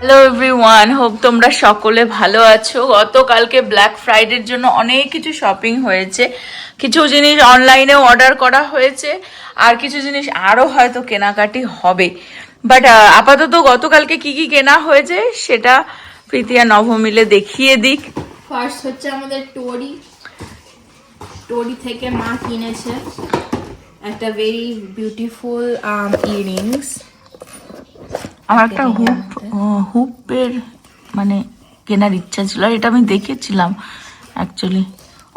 Hello everyone, hope তোমরা সকলে ভালো আছো। গতকালকে ব্ল্যাক ফ্রাইডের জন্য অনেক কিছু শপিং হয়েছে, কিছু জিনিস অনলাইনেও অর্ডার করা হয়েছে, আর কিছু জিনিস আরও হয়তো কেনাকাটি হবে। বাট আপাতত গতকালকে কি কি কেনা হয়েছে সেটা প্রীতি আর নভ মিলে দেখিয়ে দিক। ফার্স্ট হচ্ছে আমাদের টোরি থেকে মা কিনেছে একটা ভেরি বিউটিফুল ইয়াররিংস। আমার একটা হুপের মানে কেনার ইচ্ছা ছিল, আর এটা আমি দেখেছিলাম অ্যাকচুয়ালি।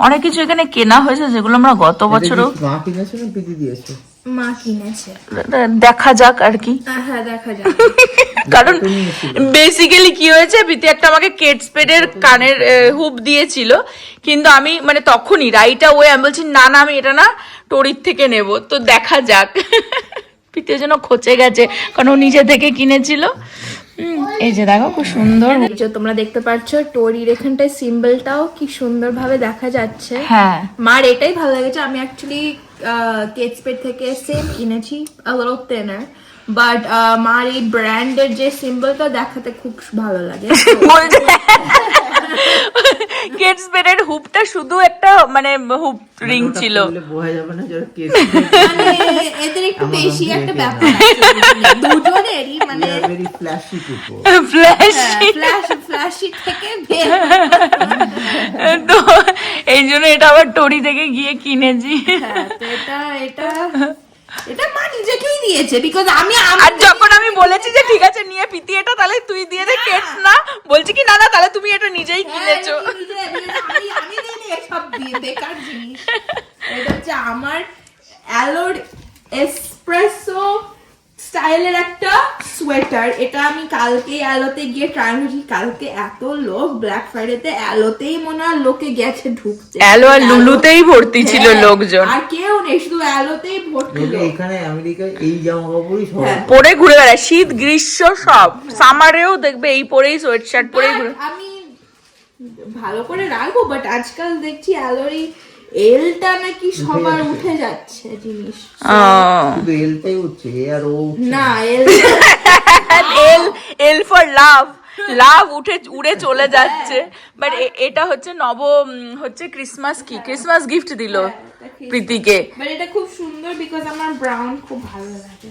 অনেক কিছু এখানে কেনা হয়েছে যেগুলো আমরা গত বছরও মা কিনেছে, দেখা যাক আর কি। হ্যাঁ দেখা যাক। কারণ বেসিক্যালি কি হয়েছে, প্রীতি একটা আমাকে কেট স্পেডের কানের হুপ দিয়েছিল, কিন্তু আমি মানে তখনই রাইটা ওয়ে আমি বলছি না না আমি এটা না টোরির থেকে নেব, তো দেখা যাক। প্রীতির জন্য খচে গেছে কারণ ও নিজে থেকে কিনেছিল। এই যে দেখো খুব সুন্দর, তোমরা দেখতে পাচ্ছ টোরির এখানটায় সিম্বলটাও কি সুন্দর ভাবে দেখা যাচ্ছে। হ্যাঁ মার এটাই ভালো লেগেছে। আমি অ্যাকচুয়ালি কেট স্পেড থেকে সেম কিনেছি, a little thinner, বাট মার এই ব্র্যান্ডের যে সিম্বলটা দেখাতে খুব ভালো লাগে। কেট স্পেডের হুপটা শুধু একটা মানে হুপ রিং ছিল, মানে এদের একটু বেশি একটা ব্যাপার দুজনেরই, মানে ফ্ল্যাশি থেকে তো এই জন্য এটা আবার টোরি থেকে গিয়ে কিনেছি। তো এটা এটা মা নিজেকেই দিয়েছে, বিকজ আর যখন আমি বলেছি যে ঠিক আছে নিয়ে প্রীতি এটা তাহলে তুই দিয়ে দে কেটস না, বলছি কি না না তাহলে তুমি এটা নিজেই কিনেছো। আমি দিইনি এসব বেকার জিনিস। এটা হচ্ছে আমার অ্যালোর এসপ্রেসো স্টাইলের একটা সোয়েটার। এটা আমি কালকে অ্যালোতে গিয়ে ট্রাই করেছি। কালকে এত লোক ব্ল্যাক ফ্রাইডেতে, অ্যালোতেই মনে হয় লোকে গেছে ঢুকতে, অ্যালো আর লুলুতেই ভর্তি ছিল লোকজন, আর কেউ নেই, শুধু অ্যালোতেই ভর্তি। এখানে আমেরিকায় এই জামা কাপড়ই সব পরে ঘুরে বেড়ায়, শীত গ্রীষ্ম সব, সামারেও দেখবে এই পরেই সোয়েট শার্ট পরেই ঘুরে। আমি ভালো করে রাখবো, বাট আজকাল দেখছি অ্যালোরি এলটা নাকি সবার উঠে যাচ্ছে জিনিস। শুধু এলটাই উঠছে, এ আর ও না এল এল ফর লাভ, লাভ উড়ে চলে যাচ্ছে। বাট এটা হচ্ছে হচ্ছে ক্রিসমাস গিফট দিল প্রীতিকে। বাট এটা খুব সুন্দর, বিকজ আমার ব্রাউন খুব ভালো লাগে।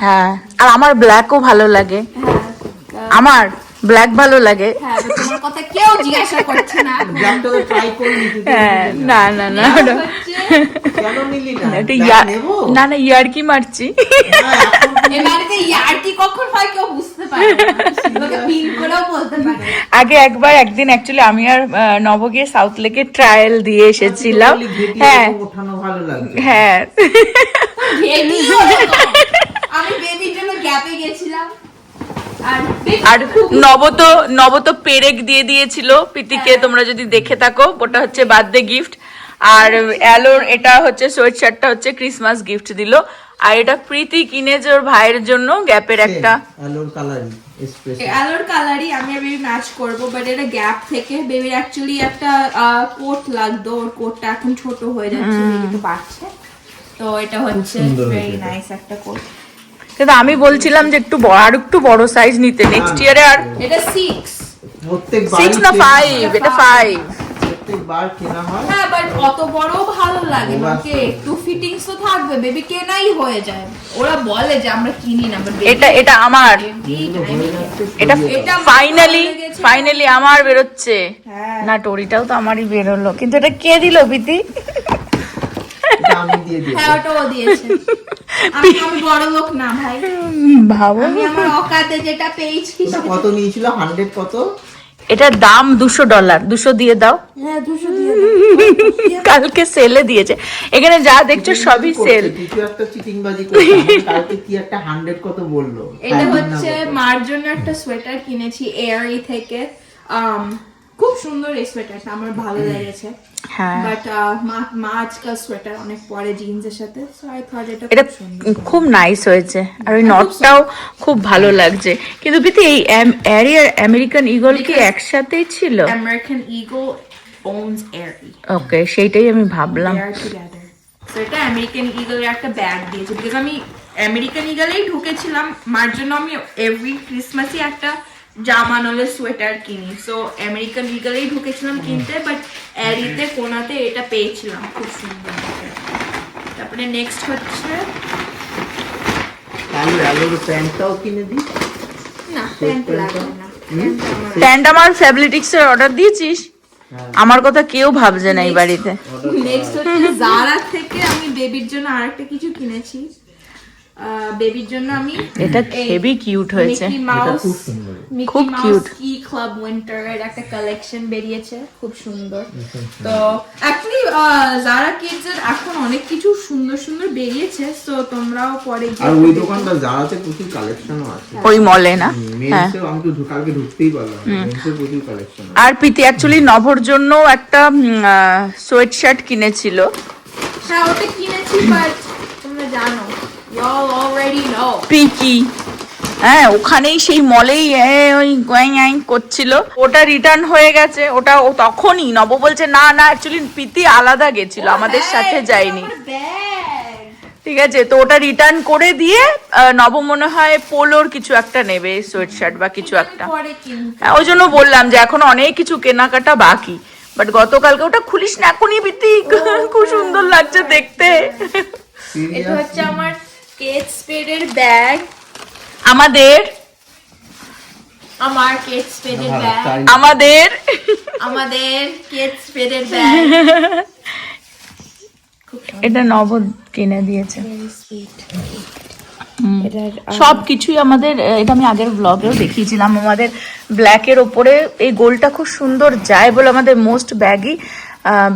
হ্যাঁ, আর আমার ব্ল্যাকও ভালো লাগে। আমার ব্ল্যাক ভালো লাগে। হ্যাঁ, তোমার কথা কেউ জিজ্ঞাসা করছে না। ব্ল্যাকটাকে ট্রাই করে নিতে দে। হ্যাঁ, না না না কেন নিলি না? এটা ব্ল্যাক নেবো? না না ইয়ার্কি মারছি। এবারে ইয়ার্কি কখন হয় কেউ বুঝতে পারে না, লোকে পিন করেও বলতে পারে। আগে একদিন অ্যাকচুয়ালি আমি আর নব গিয়ে সাউথ লেকে ট্রায়াল দিয়ে এসেছিলাম। হ্যাঁ ওঠানো ভালো লাগছে। হ্যাঁ, আমি বেবির জন্য গ্যাপে গেছিলাম, আর নব তো পেরেক দিয়ে দিয়েছিল প্রীতিকে, তোমরা যদি দেখে থাকো, ওটা হচ্ছে বার্থডে গিফট। আর অ্যালোর এটা হচ্ছে সোয়েট শার্টটা হচ্ছে ক্রিসমাস গিফট দিল। আর এটা প্রীতি কিনেছে ওর ভাইয়ের জন্য গ্যাপের একটা অ্যালোর কালারই আমি আর বেবি ম্যাচ করবো, বাট এটা গ্যাপ থেকে বেবির অ্যাকচুয়ালি একটা কোট লাগতো, ওর কোটটা এখন ছোট হয়ে যাচ্ছে, একটু বাড়ছে, তো এটা হচ্ছে ভেরি নাইস একটা কোট। কিন্তু আমি বলছিলাম যে আর একটু বড় সাইজ নিতে নেক্সট ইয়ারে। আর এটা 6 না 5, এটা 5। প্রত্যেকবার কেনা হয়। হ্যাঁ, বাট অত বড় ভালো লাগে না, একটু ফিটিংস তো থাকবে, বেবি কেনাই হয়ে যায়। ওরা বলে যে আমরা কিনি না, বাট এটা আমার, এটা ফাইনালি আমার বেরোচ্ছে। না টোরিটাও তো আমারই বেরোলো, কিন্তু এটা কে দিল প্রীতি? আমি দিয়ে দিই। হ্যাঁ, ওটাও দিয়েছে। আমি বড় লোক না ভাই, ভাবো আমি আমার অকাতে যেটা পেয়েছি। কত নিয়েছিল? 100 কত? এটার দাম $200, 200 দিয়ে দাও। হ্যাঁ, 200 দিয়ে দাও। কালকে সেলে দিয়েছে। এখানে যা দেখছো সবই সেল। কিছু একটা চিটিংবাজি করছে। কালকে কি একটা 100 কত বললো? এটা হচ্ছে মার জন্য একটা সোয়েটার কিনেছি এয়ারি থেকে। খুব সুন্দর এই সোয়েটারটা, আমার ভালো লেগেছে। হ্যাঁ, বাট মা আজকাল সোয়েটার অনেক পরে জিন্সের সাথে, সো আই থট এটা খুব নাইস হয়েছে, আর ওই নটটাও খুব ভালো লাগছে। কিন্তু প্রীতি এই অ্যারি আর আমেরিকান ইগল কি একসাথেই ছিল? American eagle owns Aerie. ওকে, সেইটাই আমি ভাবলাম। They are together. So এটা আমেরিকান ইগলের একটা ব্যাগ দিয়েছে, বিকজ আমি আমেরিকান ইগলেই ঢুকেছিলাম। মার জন্য আমি এভরি ক্রিসমাসই একটা জামা নলে সোয়েটার কিনি। সো আমেরিকান ইগলেই ঢুকেছিলাম কিনতে, বাট অ্যারিতে কোনাতে এটা পেয়েছিলাম খুব সুন্দর। তারপরে নেক্সট হচ্ছে আলোর প্যান্টটাও কিনে দিই। না প্যান্ট লাগবে না, প্যান্ট আমার ফ্যাবলিটিক্স এর অর্ডার দিয়েছিস? আমার কথা কেউ ভাবছে না এই বাড়িতে। নেক্সট হচ্ছে জারা থেকে আমি বেবির জন্য আরেকটা কিছু কিনেছি। বেবির জন্য আমি এটা হেভি কিউট হয়েছে, মিকি মাউস, খুব সুন্দর। খুব cute। কি ক্লাব উইন্টার এর একটা কালেকশন বেরিয়েছে, খুব সুন্দর। তো অ্যাকচুয়ালি জারা কিডস এর এখন অনেক কিছু সুন্দর সুন্দর বেরিয়েছে, সো তোমরাও পরে আর ওই দোকানটা যারাতে প্রচুর কালেকশনও আছে। ওই মলে না? মেন্সের আমি তো কালকে ঢুকতেই পারলাম না, মেন্সের প্রচুর কালেকশন আছে। আর প্রীতি অ্যাকচুয়ালি নভর জন্য একটা সোয়েট শার্ট কিনেছিল। হ্যাঁ ওটা কিনেছি, বাট তোমরা জানো, you all already know। পিকি, হ্যাঁ ওখানেই সেই মলেই ওই গোয়াইং আইং করছিল। ওটা রিটার্ন হয়ে গেছে। ওটা ও তখনই নব বলছে না না, অ্যাকচুয়ালি প্রীতি আলাদা গেছিল, আমাদের সাথে যায়নি, ঠিক আছে। তো ওটা রিটার্ন করে দিয়ে নব মনে হয় পোলোর কিছু একটা নেবে, সোয়েট শার্ট বা কিছু একটা। পরে কিনতে হ্যাঁ, ওই জন্য বললাম যে এখন অনেক কিছু কেনাকাটা বাকি। বাট গতকালকে ওটা খুলিস না এখনই প্রীতি, খুব সুন্দর লাগছে দেখতে। এটা হচ্ছে আমার কেট স্পেডের ব্যাগ, আমাদের আমার কেট স্পেডের ব্যাগ, আমাদের আমাদের কেট স্পেডের ব্যাগ। এটা নব কিনে দিয়েছে। Very sweet। সবকিছুই আমাদের, এটা আমি আগের ব্লগেও দেখিয়েছিলাম, আমাদের ব্ল্যাকের ওপরে এই গোল্ডটা খুব সুন্দর যায় বলে আমাদের মোস্ট ব্যাগই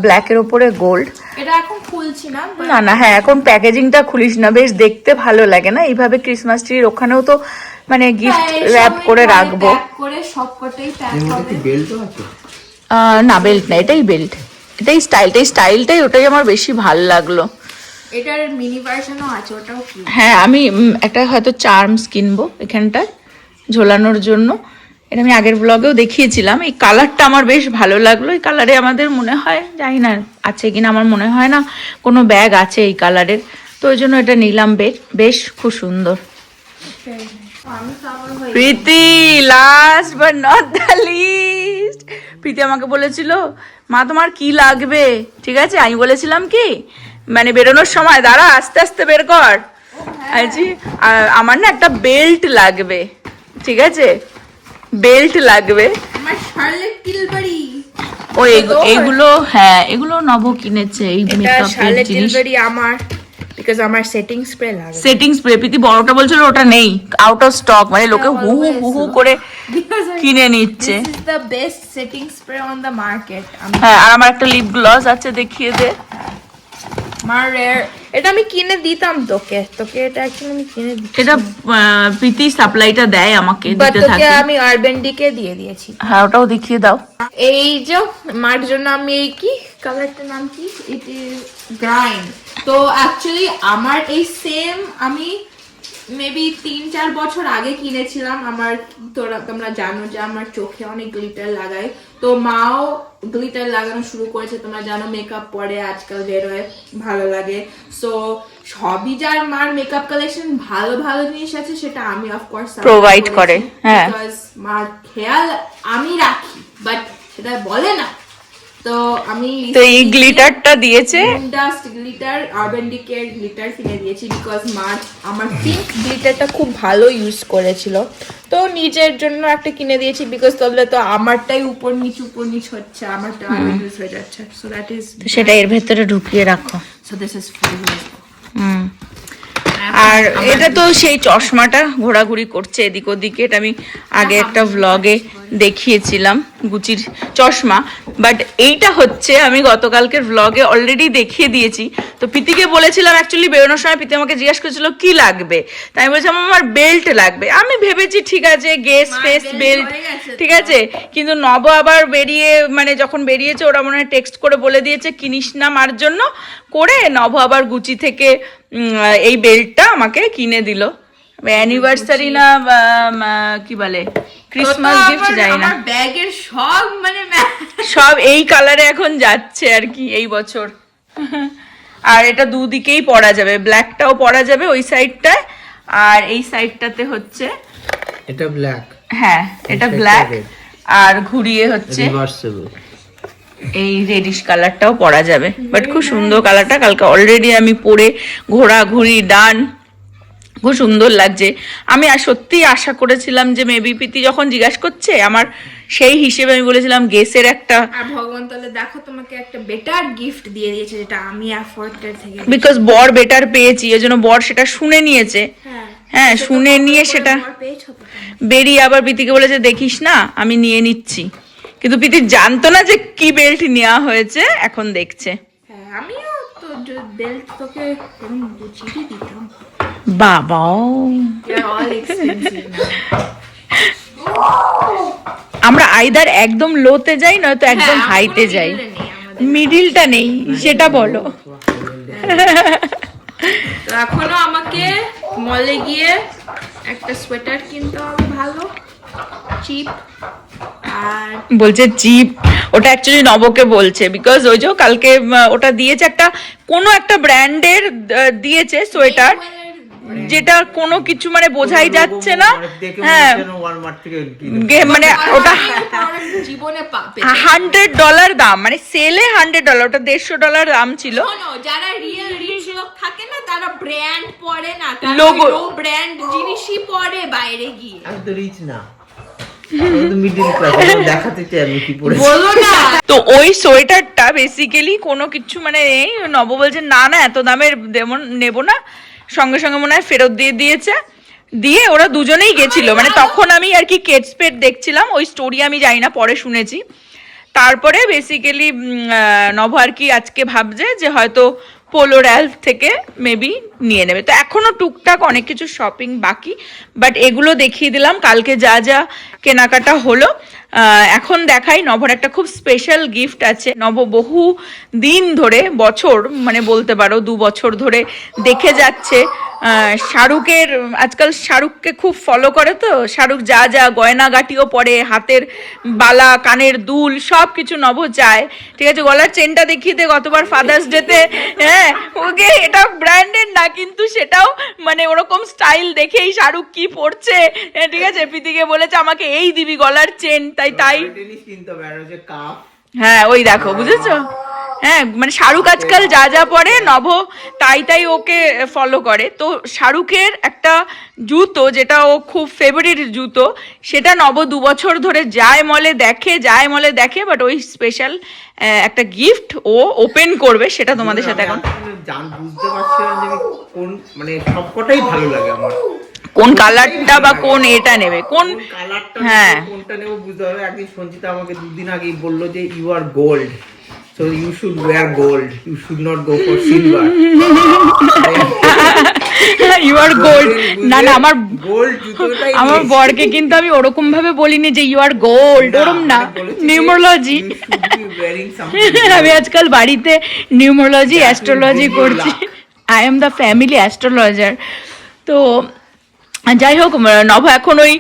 ব্ল্যাকের ওপরে গোল্ড। এটা এখন খুলছি না, না না, হ্যাঁ এখন প্যাকেজিংটা খুলিস না, বেশ দেখতে ভালো লাগে না এইভাবে। ক্রিসমাস ট্রির ওখানেও তো মানে গিফট র্যাপ করে রাখবো। করে সবকটাই প্যাক এর মধ্যে হবে। কি বেল্টও আছে? না বেল্ট না, এটাই বেল্ট, এটাই স্টাইলটাই ওটাই আমার বেশি ভালো লাগলো। এটার মিনি ভার্সনও আছে, ওটাও কি হ্যাঁ আমি একটা হয়তো চার্মস কিনবো এখানটায় ঝোলানোর জন্য। এটা আমি আগের ব্লগেও দেখিয়েছিলাম। এই কালারটা আমার বেশ ভালো লাগলো। এই কালারে আমাদের মনে হয়, জানি না আছে কিনা, আমার মনে হয় না কোনো ব্যাগ আছে এই কালারের, তো ওই জন্য এটা নিলাম। বেশ খুব সুন্দর। আমি তো আমার হয়ে Priti last but not the least, Priti আমাকে বলেছিল মা তোমার কি লাগবে, ঠিক আছে। আমি বলেছিলাম কি মানে বেরোনোর সময় দাঁড়া আস্তে আস্তে বের কর, আছি আমার না একটা বেল্ট লাগবে, ঠিক আছে, বেল্ট লাগবে। আমার শার্লেট টিলবারি, ও এগুলো, হ্যাঁ এগুলো নব কিনেছে, এই এটা মেকআপের শার্লেট জিনিস। টিলবারি আমার, বিকজ আমার সেটিং স্প্রে লাগে। সেটিং স্প্রে প্রীতি বড়টা বলছিল ওটা নেই, আউট অফ স্টক, মানে লোকে হু হু হু হু করে Because কিনে নিচ্ছে। this is the best setting spray on the market। হ্যাঁ আর আমার একটা লিপ গ্লস আছে, দেখিয়ে দে। আমার এটা আমি কিনে দিতাম তোকে, এটা অ্যাকচুয়ালি আমি কিনে দিই, এটা প্রীতি সাপ্লাইটা দেয় আমাকে, বাট দিতে তোকে থাকে। আমি আরবেন্ডিকে দিয়ে দিয়েছি। হ্যাঁ ওটাও দেখিয়ে দাও। এই যে মার জন্য আমি এই কি কালারটার নাম কি, ইট ইজ গ্রাইন্ড। তো অ্যাকচুয়ালি আমার এই সেম আমি মেবি 3-4 বছর আগে কিনেছিলাম। আমার তোমরা জানো যে আমার চোখে অনেক গ্লিটার লাগাই, তো মাও গ্লিটার লাগানো শুরু করেছে। তোমরা জানো মেকআপ পরে আজকাল বেরোয়, ভালো লাগে। সো সবই যার মার মেকআপ কালেকশন ভালো ভালো জিনিস আছে, সেটা আমি অফকোর্স Provide করে, হ্যাঁ। মার খেয়াল আমি রাখি, বাট সেটা বলে না। তো আমি তো এই গ্লিটারটা দিয়েছে, ডাস্ট গ্লিটার, আরবান ডিকের গ্লিটার কিনে দিয়েছি, বিকজ মার আমার পিঙ্ক গ্লিটারটা খুব ভালো ইউজ করেছিল, তো নিজের জন্য একটা কিনে দিয়েছি। বিকজ তাহলে তো আমারটাই উপর নিচ হচ্ছে, আমারটা ইউজ হয়ে যাচ্ছে। সো দ্যাট ইজ, সেটা এর ভেতরে ঢুকিয়ে রাখো। So this is for you. Hmm. আর এটা তো সেই চশমাটা ঘোরাঘুরি করছে এদিক ওদিকে, এটা আমি আগে একটা ভ্লগে দেখিয়েছিলাম, গুচির চশমা। বাট এইটা হচ্ছে আমি গতকালকের ভ্লগে অলরেডি দেখিয়ে দিয়েছি। তো প্রীতিকে বলেছিলাম, অ্যাকচুয়ালি বেরোনোর সময় প্রীতি আমাকে জিজ্ঞাসা করেছিল কি লাগবে, তাই আমি বলছিলাম আমার বেল্ট লাগবে। আমি ভেবেছি ঠিক আছে গেস ফেস বেল্ট, ঠিক আছে, কিন্তু নব আবার বেরিয়ে মানে যখন বেরিয়েছে ওরা মনে হয় টেক্সট করে বলে দিয়েছে কিনিস না মার জন্য করে, নব আবার গুচি থেকে এই বেল্টটা আমাকে কিনে দিল। অ্যানিভার্সারি না কি বলে ক্রিসমাস গিফট, যাই না, ব্যাগের সব মানে সব এই কালারে এখন যাচ্ছে আর কি এই বছর। আর এটা দুদিকেই পরা যাবে, ব্ল্যাকটাও পরা যাবে ওই সাইডটায়, আর এই সাইডটাতে হচ্ছে এটা ব্ল্যাক, হ্যাঁ এটা ব্ল্যাক আর ঘুরিয়ে হচ্ছে রিভার্সেবল। এই রেডিশ কালারটাও পরা যাবে, বাট খুব সুন্দর কালারটা। কালকে অলরেডি আমি পরে ঘোরাঘুরি ডান, খুব সুন্দর লাগছে। আমি আর সত্যি আশা করেছিলাম যে মেবি প্রীতি যখন জিজ্ঞাসা করছে আমার, সেই হিসেবে আমি বলেছিলাম গেসের একটা, আর ভগবান তাহলে দেখো তোমাকে একটা বেটার গিফট দিয়ে দিয়েছে যেটা আমি অ্যাফোর্ডের থেকে। বিকজ বর বেটার পেয়েছি, এই জন্য বর সেটা শুনে নিয়েছে। হ্যাঁ শুনে নিয়ে সেটা বেরিয়ে আবার প্রীতিকে বলেছে দেখিস না আমি নিয়ে নিচ্ছি, কিন্তু প্রীতি জানতো না যে কি বেল্ট নেওয়া হয়েছে, এখন দেখছে। হ্যাঁ আমিও তো বেল্ট তোকে এরকম বুঝিয়ে দিতাম। বাবাও They're all expensive now. আমরা আইদার একদম লোতে যাই নয়তো একদম হ্যাঁ, হাইতে কোনো যাই, middle নেই আমাদের। মিডিলটা নেই সেটা বলো। তো এখনো আমাকে মলে গিয়ে একটা সোয়েটার কিনতে হবে ভালো চিপ। আর বলছে চিপ, ওটা অ্যাকচুয়ালি নবকে বলছে, বিকজ ওই যে কালকে ওটা দিয়েছে একটা কোনো একটা ব্র্যান্ডের দিয়েছে সোয়েটার, যেটা কোনো কিছু মানে বোঝাই যাচ্ছে না। হ্যাঁ মানে ওটা জীবনে পাবে $100 দাম, মানে সেলে $100, ওটা $150 দাম ছিল। শোনো, যারা রিয়েল রিচ লোক থাকে না তারা ব্র্যান্ড পরে না, তারা Logo। লো ব্র্যান্ড জিনিসই পরে বাইরে গিয়ে। আমি তো রিচ না, আমি তো মিডল ক্লাস, দেখাতে চাই আমি কি পরে। বলো না তো ওই সোয়েটারটা বেসিক্যালি কোনো কিছু মানে নেই, নব বলছে না না এত দামের নেব না, সঙ্গে সঙ্গে মনে হয় ফেরত দিয়ে দিয়েছে। দিয়ে ওরা দুজনেই গেছিল, মানে তখন আমি আর কি কেটসপেট দেখছিলাম, ওই স্টোরি আমি জানি না, পরে শুনেছি। তারপরে বেসিক্যালি নভ আর কি আজকে ভাবছে যে হয়তো পোলো র্যালফ থেকে মেবি নিয়ে নেবে। তো এখনো টুকটাক অনেক কিছু শপিং বাকি, বাট এগুলো দেখিয়ে দিলাম কালকে যা যা কেনাকাটা হলো। এখন দেখাই নভর একটা খুব স্পেশাল গিফট আছে। নভ বহু দিন ধরে, বছর মানে বলতে পারো 2 বছর ধরে দেখে যাচ্ছে শাহরুখের, আজকাল শাহরুখকে খুব ফলো করে, তো শাহরুখ যা যা গয়নাগাটিও পরে, হাতের বালা কানের দুল সব কিছু নভ চায়। ঠিক আছে, গলার চেনটা দেখিয়ে দে গতবার ফাদার্স ডেতে, হ্যাঁ ওকে এটা ব্র্যান্ডের না কিন্তু সেটাও মানে ওরকম স্টাইল দেখেই শাহরুখ কি পরছে, ঠিক আছে প্রীতিকে বলেছে আমাকে এই দিবি গলার চেন, তাই হ্যাঁ ওই দেখো বুঝেছো। হ্যাঁ মানে শাহরুখ আজকাল যা যা পরে নভ তাই ওকে ফলো করে। তো শাহরুখের একটা জুতো যেটা ও খুব ফেভারিট জুতো, সেটা নব 2 বছর ধরে যায় মলে দেখে, বাট ওই স্পেশাল একটা গিফট ও ওপেন করবে, সেটা তোমাদের সাথে এখন বুঝতে পারছি না যে কোন, মানে সবকটাই ভালো লাগে আমার, কোন কালারটা বা কোন এটা নেবে, কোন কালারটা হ্যাঁ কোনটা নেব বুঝতে হবে। একদিন সঞ্চিতা আমাকে 2 দিন আগেই বললো যে you are gold, so you should wear gold, you should not go for silver. You are gold. না না আমার গোল্ড জুতোটাই আমার বরকে কিন্তু আমি ওরকম ভাবে বলিনি যে ইউ আর গোল্ড, ওরম না, নিউমোলজি। আমি আজকাল বাড়িতে নিউমোলজি অ্যাস্ট্রোলজি করছি, I am the family astrologer. তো যাই হোক, নভ এখন ওই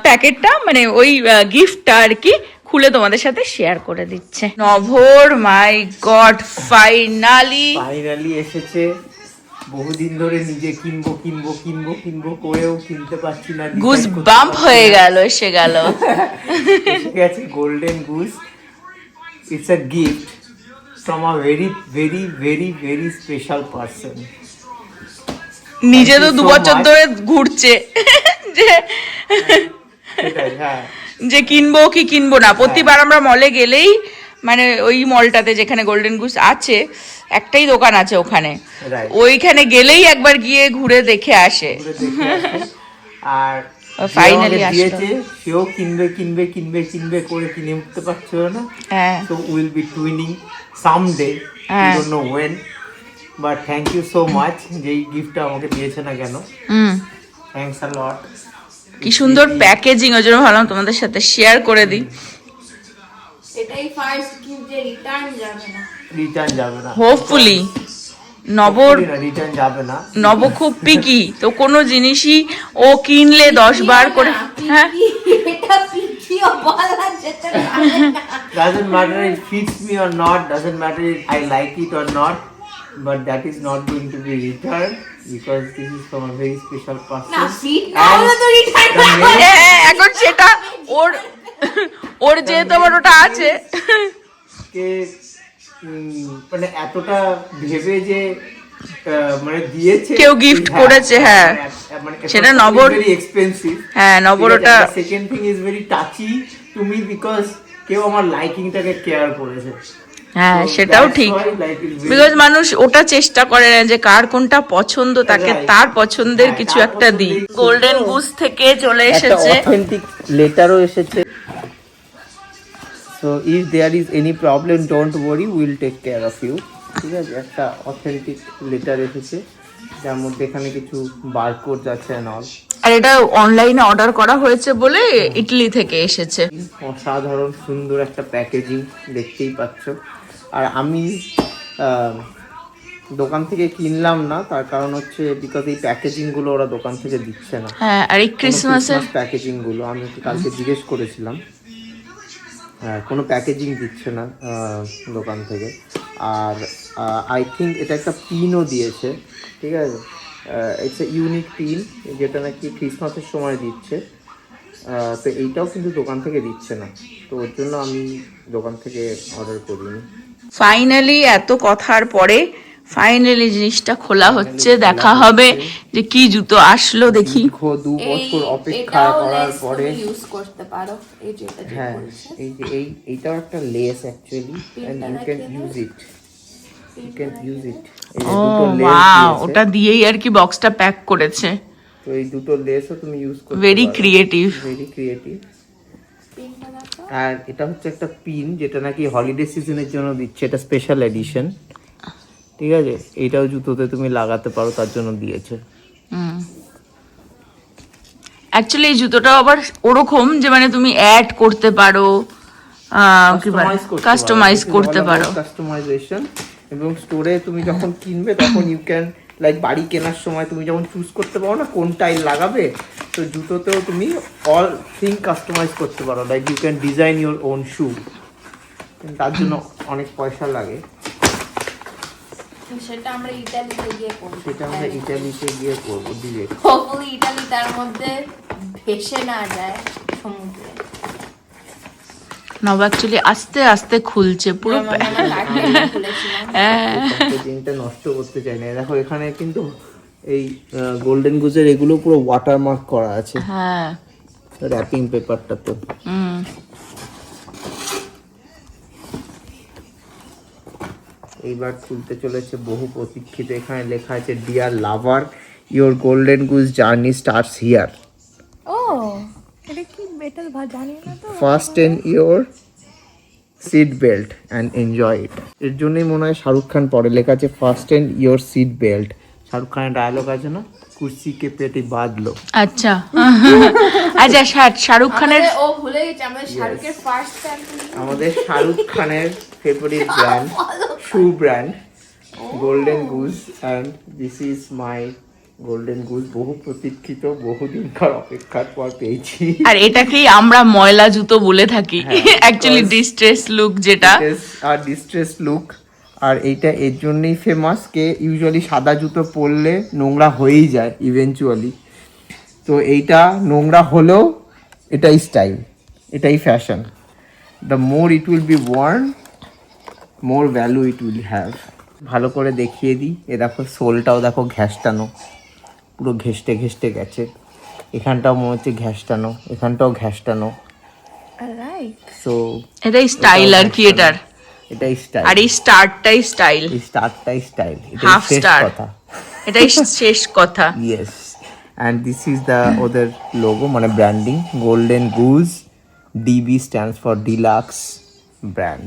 প্যাকেটটা মানে ওই গিফটটা আর কি খুলে তোমাদের সাথে শেয়ার করে দিচ্ছে। নভর মাই গড ফাইনালি এসেছে। বহুদিন ধরে নিজে কিনবো করেও কিনতে পারছি না, গুজ বাম্প হয়ে গেল, এসে গেল। এসে গেছে Golden Goose. It's a gift from a very very very very special person. নিজে তো 2 বছর ধরে ঘুরছে যে হ্যাঁ যে কিনবো কি কিনবো না। প্রতিবার আমরা মলে গেলেই মানে ওই মলটাতে যেখানে গোল্ডেন গুস আছে, একটাই দোকান আছে ওখানে, ওইখানে গেলেই একবার গিয়ে ঘুরে দেখে আসে। আর ফাইনালি দিয়েছে, সেও কিনবে করে কিনে উঠতে পারছিল না। So we'll be twinning someday, we don't know when, but thank you so much যে এই গিফটটা আমাকে দিয়েছে না কেন। Thanks a lot. কি সুন্দর প্যাকেজিং, ওই জন্য ভাবলাম তোমাদের সাথে শেয়ার করে দিই। এটাই ফার্স্ট গিফট যে রিটার্ন যাবে না। হোপফুলি নবর রিটার্ন যাবে না। নব খুব পিকি, তো কোনো জিনিসই ও কিনলে 10 বার করে, হ্যাঁ এটা পিকিও বলা যেতে পারে না। Doesn't matter if it fits me or not, doesn't matter if I like it or not, but that is not going to be returned because this is from a very special person. না fit না হলে তো return এখন সেটা ওর ওর যেহেতু আমার ওটা আছে। কে মানে এতটা ভেবে যে মানে দিয়েছে কেউ gift করেছে, হ্যাঁ। সেটা নবর ভেরি এক্সপেন্সিভ। হ্যাঁ, নবর ওটা second thing is very touchy to me because কেউ আমার লাইকিংটাকে কেয়ার করেছে। হ্যাঁ, সেটাও ঠিক, বিকজ মানুষ ওটা চেষ্টা করে না যে কার কোনটা পছন্দ, তাকে তার পছন্দের কিছু একটা দিই। গোল্ডেন গুস থেকে চলে এসেছে অথেন্টিক লেটারও এসেছে। So if there is any problem don't worry, will take care of you. ঠিক আছে, একটা অথেন্টিক লেটার এসেছে যার মধ্যে এখানে কিছু বারকোড আছে এন্ড অল। আর এটা অনলাইনে অর্ডার করা হয়েছে বলে ইটালি থেকে এসেছে। অসাধারণ সুন্দর একটা প্যাকেজিং দেখতেই পাচ্ছ। আর আমি দোকান থেকে কিনলাম না, তার কারণ হচ্ছে বিকজ এই প্যাকেজিং গুলো ওরা দোকান থেকে দিচ্ছে না। হ্যাঁ, আর এই ক্রিসমাসের প্যাকেজিং গুলো আমি কালকে জিজ্ঞেস করেছিলাম, হ্যাঁ কোনো প্যাকেজিং দিচ্ছে না দোকান থেকে। আর আই থিঙ্ক এটা একটা পিনও দিয়েছে, ঠিক আছে, ইটস এ ইউনিক পিন যেটা নাকি ক্রিসমাসের সময় দিচ্ছে। তো এইটাও কিন্তু দোকান থেকে দিচ্ছে না, তো ওর জন্য আমি দোকান থেকে অর্ডার করিনি। ফাইনালি এত কথার পরে ফাইনালি জিনিসটা খোলা হচ্ছে, দেখা হবে যে কি জুতো আসলো দেখি। 2 বছর অপেক্ষা করার পরে ইউজ করতে পারো। এই যেটা হ্যাঁ, এই যে এইটাও একটা lace actually, and you can use it, you can use it. ও ওয়াও, ওটা দিয়েই আর কি বক্সটা প্যাক করেছে। তো এই দুটো লেসও তুমি ইউজ করতে পারো। Very creative, very creative. আর এটা হচ্ছে একটা পিন যেটা নাকি হলিডে সিজনের জন্য দিচ্ছে, এটা স্পেশাল এডিশন, ঠিক আছে। এইটাও জুতোতে তুমি লাগাতে পারো, তার জন্য দিয়েছে। অ্যাকচুয়ালি এই জুতোটাও আবার ওরকম যে মানে তুমি অ্যাড করতে পারো, কাস্টমাইজ করতে পারো। কাস্টমাইজেশন, এবং স্টোরে তুমি যখন কিনবে তখন ইউ ক্যান লাইক বাড়ি কেনার সময় তুমি যখন চুজ করতে পারো না কোন টাইল লাগাবে, তো জুতোতেও তুমি অল থিং কাস্টমাইজ করতে পারো, like you can design your own shoe. তার জন্য অনেক পয়সা লাগে, সেটা আমরা ইতালিতে গিয়ে করব। সেটা আমরা ইতালিতে গিয়ে করবো ডিরেক্ট। হোপফুলি ইতালি তার মধ্যে ভেসে না যায় সমুদ্রে। নব অ্যাকচুয়ালি আস্তে আস্তে খুলছে পুরো। প্যাকেজিংটা নষ্ট করতে চাই না। দেখো এখানে কিন্তু এই গোল্ডেন গুজের এগুলো পুরো ওয়াটারমার্ক করা আছে, হ্যাঁ, র্যাপিং পেপারটা তো। এইবার খুলতে চলেছে বহু প্রতীক্ষিত, এখানে লেখা আছে dear lover, your golden goose journey starts here. ও এটা কি বেটাল জানি না তো। Fasten your seat belt and enjoy it. এর জন্যই মনে হয় শাহরুখ খান পরে লেখা আছে fasten your seat belt. Shahrukh খানের ডায়লগ আছে না, কুর্সি কে পেটে বাঁধলো। আচ্ছা আচ্ছা, শাহরুখ খানের, ও ভুলে গেছে আমাদের শাহরুখের ফার্স্ট ফ্যামিলি, আমাদের শাহরুখ খানের favourite brand, shoe brand Golden Goose, and this is my Golden Goose. বহু প্রতীক্ষিত, বহুদিনকার অপেক্ষার পর পেয়েছি। আর এটাকেই আমরা ময়লা জুতো বলে থাকি, অ্যাকচুয়ালি ডিস্ট্রেস লুক, যেটা আর ডিস্ট্রেস লুক। আর এইটা এর জন্যই ফেমাস, কে ইউজুয়ালি সাদা জুতো পরলে নোংরা হয়েই যায় ইভেনচুয়ালি, তো এইটা নোংরা হলেও এটাই স্টাইল, এটাই fashion. The more it will be worn, more value it will have. ভালো করে দেখিয়ে দিই, এ দেখো সোলটাও দেখো ঘ্যাসটানো, পুরো ঘেষ্টে ঘেষ্টে গেছে। এখানটাও মনে হচ্ছে ঘ্যাসটানো, এখানটাও ঘ্যাসটানো। সো এটাই স্টাইল আর কি, এটাই স্টাইল। আর এই স্টারটাই স্টাইল, এই স্টারটাই স্টাইল, হাফ শেষ স্টার, কথা, এটাই শেষ কথা। Yes. And this is the ওদের লোগো, মানে branding, Golden Goose, DB stands for deluxe brand.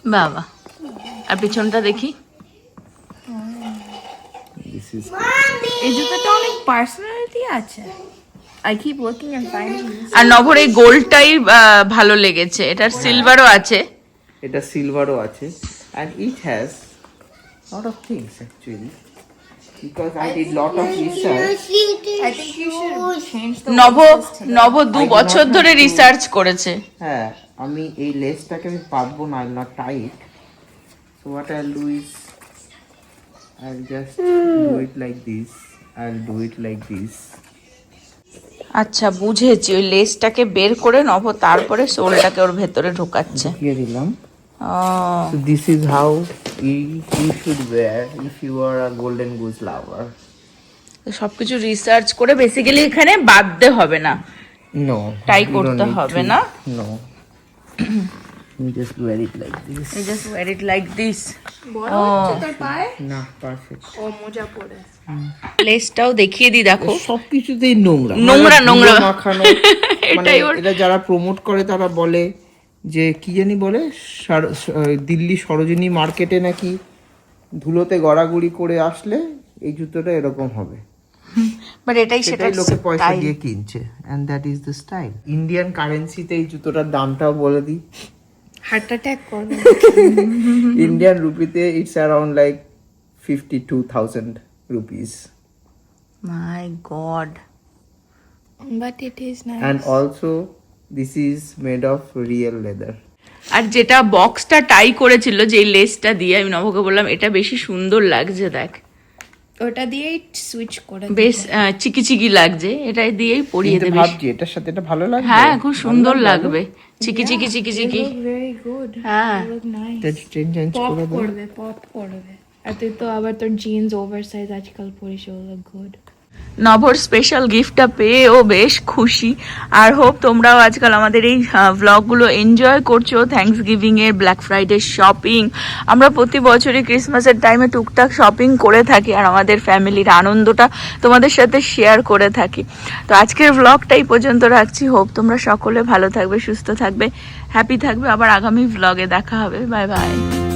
বাবা, আর পিছনটা দেখি, দিস ইজ এই জুতোটা অনেক পার্সোনালিটি আছে। I keep looking and finding this. আর নভর এই গোল্ডটাই ভালো লেগেছে, এটার সিলভারও আছে। এটা সিলভারও আছে, and it has lot of things actually, because I did lot of research. I think you should change the নভ 2 বছর ধরে রিসার্চ করেছে। হ্যাঁ, আমি এই লেসটাকে আমি পারবো না, I will not tight. So what I will do is I will just do it like this, I will do it like this, আচ্ছা বুঝেছি, ওই লেসটাকে বের করে নব, তারপরে সোলটাকে ওর ভেতরে ঢোকাচ্ছে। দিয়ে দিলাম। ও So this is how you should wear if you are a golden goose lover. সবকিছু রিসার্চ করে বেসিক্যালি এখানে বাঁধতে হবে না, No. টাই you করতে don't need হবে to. না। No. You just wear it like this. I just wear it like this. বড় হচ্ছে তোর পায়ে? না, perfect. ও মোজা পরে। লেসটাও দেখিয়ে দি, দেখো সবকিছুতেই নোংরা নোংরা, মানে নোংরা। ধুলো মাখানো। মানে এটাই ওর- এটা যারা প্রমোট করে তারা বলে যে কি জানি বলে দিল্লি সরোজিনী মার্কেটে নাকি ধুলোতে গড়াগড়ি করে আসলে এই জুতোটা এরকম হবে। বাট এটাই সেটা সেটাই লোকে পয়সা দিয়ে কিনছে, and that is the style. Indian কারেন্সিতে এই জুতোটার দামটাও বলে দিই। হার্ট অ্যাটাক করবে। ইন্ডিয়ান রুপিতে it's around like 52,000 rupees. My god. But it is nice. And also this is made of real leather. আর যেটা বক্সটা টাই করেছিল, যে লেসটা দিয়ে, আমি নবকে বললাম এটা বেশি সুন্দর লাগছে, দেখ ওটা দিয়েই সুইচ করে বেশ চিকি চিকি লাগছে, এটা দিয়েই পরিয়ে কিন্তু দেবে। ভাবছি এটার সাথে এটা ভালো লাগবে। হ্যাঁ খুব সুন্দর লাগবে, চিকি চিকি চিকি চিকি। Very good. হ্যাঁ লুক নাইস। এটা চেঞ্জ পপ করে দাও। করবে, পপ করবে। আর তুই তো আবার তোর জিন্স ওভারসাইজ আজকাল পরিস, ও লুক গুড। নভর স্পেশাল গিফটটা পেয়ে ও বেশ খুশি। আর হোপ তোমরাও আজকাল আমাদের এই ভ্লগগুলো এনজয় করছো। থ্যাঙ্কস গিভিং এর, ব্ল্যাক ফ্রাইডে শপিং, আমরা প্রতি বছরই ক্রিসমাসের টাইমে টুকটাক শপিং করে থাকি আর আমাদের ফ্যামিলির আনন্দটা তোমাদের সাথে শেয়ার করে থাকি। তো আজকের ভ্লগটাই পর্যন্ত রাখছি। হোপ তোমরা সকলে ভালো থাকবে, সুস্থ থাকবে, হ্যাপি থাকবে। আবার আগামী ভ্লগে দেখা হবে। Bye bye.